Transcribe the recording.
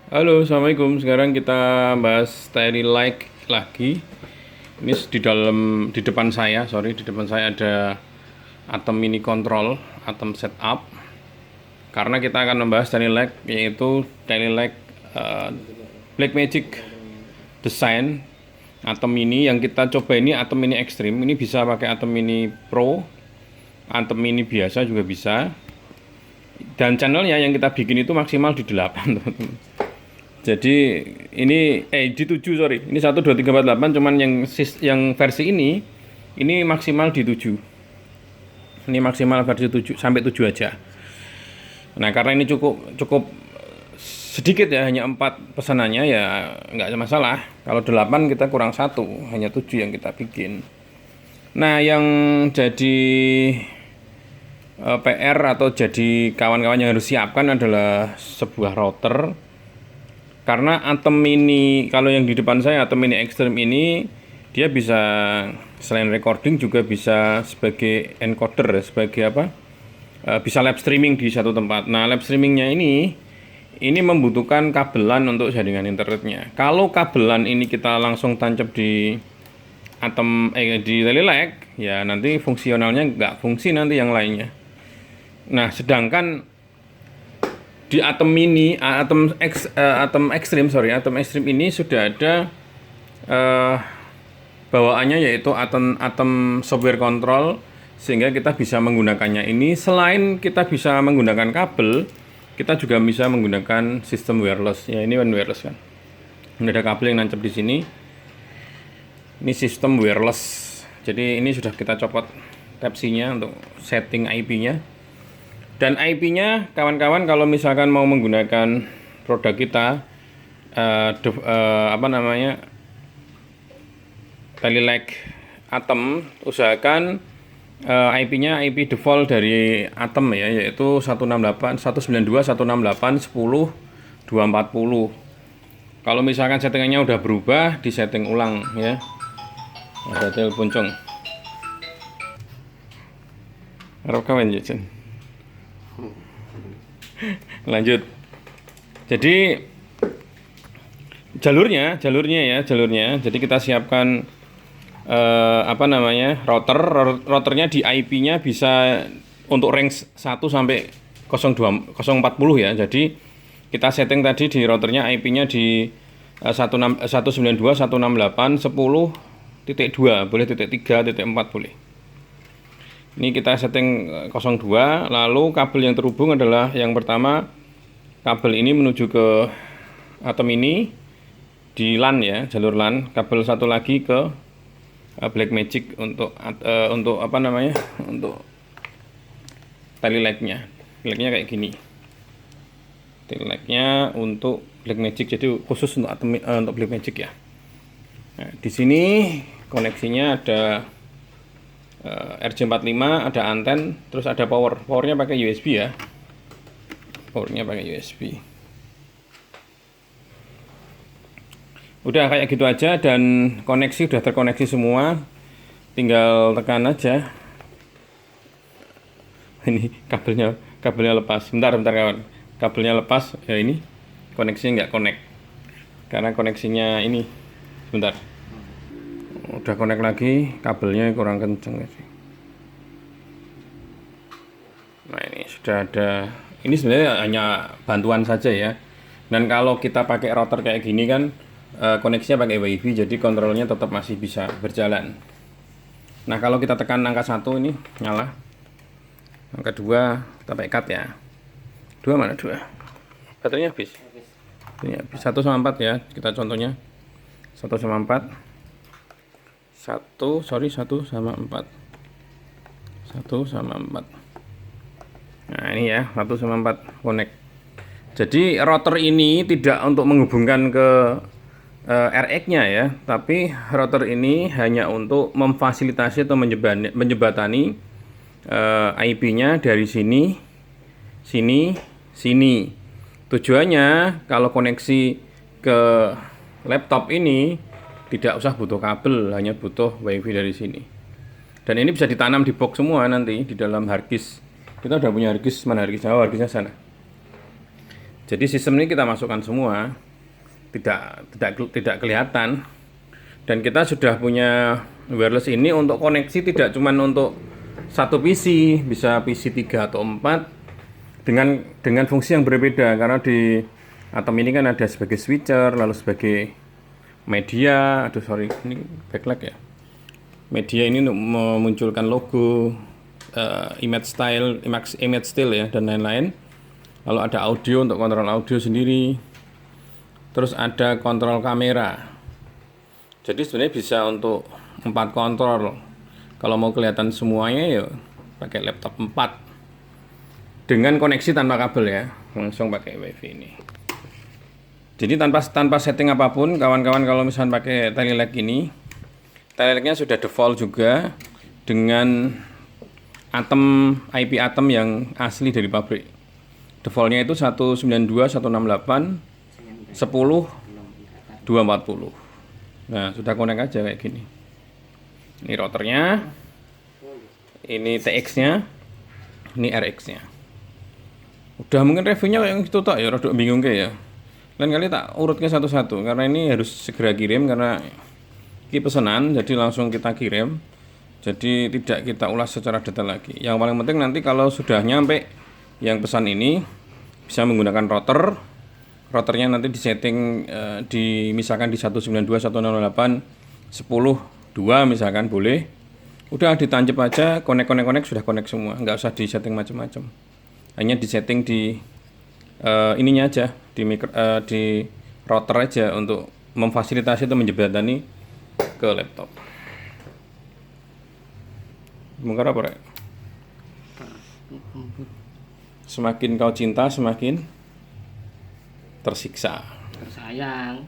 Halo, assalamualaikum. Sekarang kita bahas Sterilite lagi. Ini di depan saya, di depan saya ada Atom Mini Control, Atom Setup. Karena kita akan membahas Sterilite, yaitu Sterilite Blackmagic Design Atom Mini. Yang kita coba ini Atom Mini Extreme. Ini bisa pakai Atom Mini Pro, Atom Mini biasa juga bisa. Dan channelnya yang kita bikin itu maksimal di 8, teman-teman. Jadi ini di 7, sorry. Ini 1 2 3 4 8, cuman yang versi ini maksimal di 7. Ini maksimal versi 7 sampai 7 aja. Nah, karena ini cukup sedikit ya, hanya 4 pesanannya ya nggak ada masalah. Kalau 8 kita kurang 1, hanya 7 yang kita bikin. Nah, yang jadi PR atau jadi kawan-kawan yang harus siapkan adalah sebuah router. Karena Atom Mini, kalau yang di depan saya Atom Mini Extreme ini, dia bisa selain recording juga bisa sebagai encoder, sebagai apa? Bisa live streaming di satu tempat. Nah, live streamingnya ini membutuhkan kabelan untuk jaringan internetnya. Kalau kabelan ini kita langsung tancap di di Sterilite, ya nanti fungsionalnya nggak fungsi nanti yang lainnya. Nah, sedangkan di Atom Mini, Atom Extreme ini sudah ada bawaannya, yaitu Atom Software Control, sehingga kita bisa menggunakannya ini. Selain kita bisa menggunakan kabel, kita juga bisa menggunakan sistem wireless. Ya, ini one wireless kan. Ini ada kabel yang nancap di sini. Ini sistem wireless. Jadi ini sudah kita copot Type-C-nya untuk setting IP-nya. Dan IP-nya, kawan-kawan kalau misalkan mau menggunakan produk kita, Sterilite Atom, usahakan IP-nya IP default dari Atom ya, yaitu 192.168.10.240. Kalau misalkan settingannya udah berubah, disetting ulang ya. Ada telepon cong. Harap kawan jajan. Lanjut. Jadi jalurnya. Jadi kita siapkan routernya di IP-nya bisa untuk range 1 sampai 040 ya. Jadi kita setting tadi di routernya IP-nya di 192.168.10.2, boleh .3.4 boleh. Ini kita setting 02, lalu kabel yang terhubung adalah yang pertama, kabel ini menuju ke Atom ini di LAN ya, jalur LAN. Kabel satu lagi ke Blackmagic untuk untuk Sterilite-nya. Sterilite-nya kayak gini. Sterilite-nya untuk Blackmagic, jadi khusus untuk untuk Blackmagic ya. Nah, di sini koneksinya ada RJ45, ada anten, terus ada powernya pakai USB ya. Powernya pakai USB. Udah kayak gitu aja, dan koneksi udah terkoneksi semua. Tinggal tekan aja. Ini kabelnya lepas. Bentar kawan. Kabelnya lepas ya, ini koneksinya nggak connect. Karena koneksinya ini sebentar. Udah connect lagi, kabelnya kurang kenceng sih. Nah, ini sudah ada. Ini sebenarnya hanya bantuan saja ya. Dan kalau kita pakai router kayak gini kan, koneksinya pakai WiFi, jadi kontrolnya tetap masih bisa berjalan. Nah, kalau kita tekan angka 1 ini nyala. Angka 2 kita pakai cut ya. 2 mana 2? Baterainya habis. Ini habis 1 sama 4 ya. Kita contohnya 1 sama 4. 1 sama 4. 1 sama 4. Nah, ini ya, 1 sama 4 connect. Jadi router ini tidak untuk menghubungkan ke RX-nya ya, tapi router ini hanya untuk memfasilitasi atau menjembatani IP-nya dari sini. Tujuannya kalau koneksi ke laptop ini tidak usah butuh kabel, hanya butuh WiFi dari sini. Dan ini bisa ditanam di box semua nanti di dalam harddisk. Kita udah punya harddisk, mana harddisknya? Oh, harddisknya sana. Jadi sistem ini kita masukkan semua, tidak kelihatan. Dan kita sudah punya wireless ini untuk koneksi tidak cuma untuk satu PC, bisa PC 3 atau 4 dengan fungsi yang berbeda, karena di Atom ini kan ada sebagai switcher, lalu sebagai media, ini backlight ya. Media ini untuk memunculkan logo, image style ya, dan lain-lain. Lalu ada audio untuk kontrol audio sendiri. Terus ada kontrol kamera. Jadi sebenarnya bisa untuk 4 kontrol. Kalau mau kelihatan semuanya ya pakai laptop 4. Dengan koneksi tanpa kabel ya, langsung pakai WiFi ini. Jadi tanpa setting apapun, kawan-kawan kalau misalnya pakai Telelag ini, Telegnya sudah default juga dengan IP Atom yang asli dari pabrik. Defaultnya itu 192.168.10.240. Nah, sudah connect aja kayak gini. Ini routernya, ini TX-nya, ini RX-nya. Udah mungkin reviewnya kayak gitu tak ya, rada bingung kayak ya. Lain kali tak urutnya satu-satu karena ini harus segera kirim karena ini pesanan, jadi langsung kita kirim. Jadi tidak kita ulas secara detail lagi. Yang paling penting nanti kalau sudah nyampe yang pesan ini bisa menggunakan routernya nanti disetting misalkan di 192.168.10.2 misalkan boleh. Udah ditancap aja, connect sudah connect semua, nggak usah disetting macam-macam. Hanya disetting di ininya aja, di router aja untuk memfasilitasi atau menjembatani ke laptop. Mengapa apa, Rek? Semakin kau cinta, semakin tersiksa. Tersayang.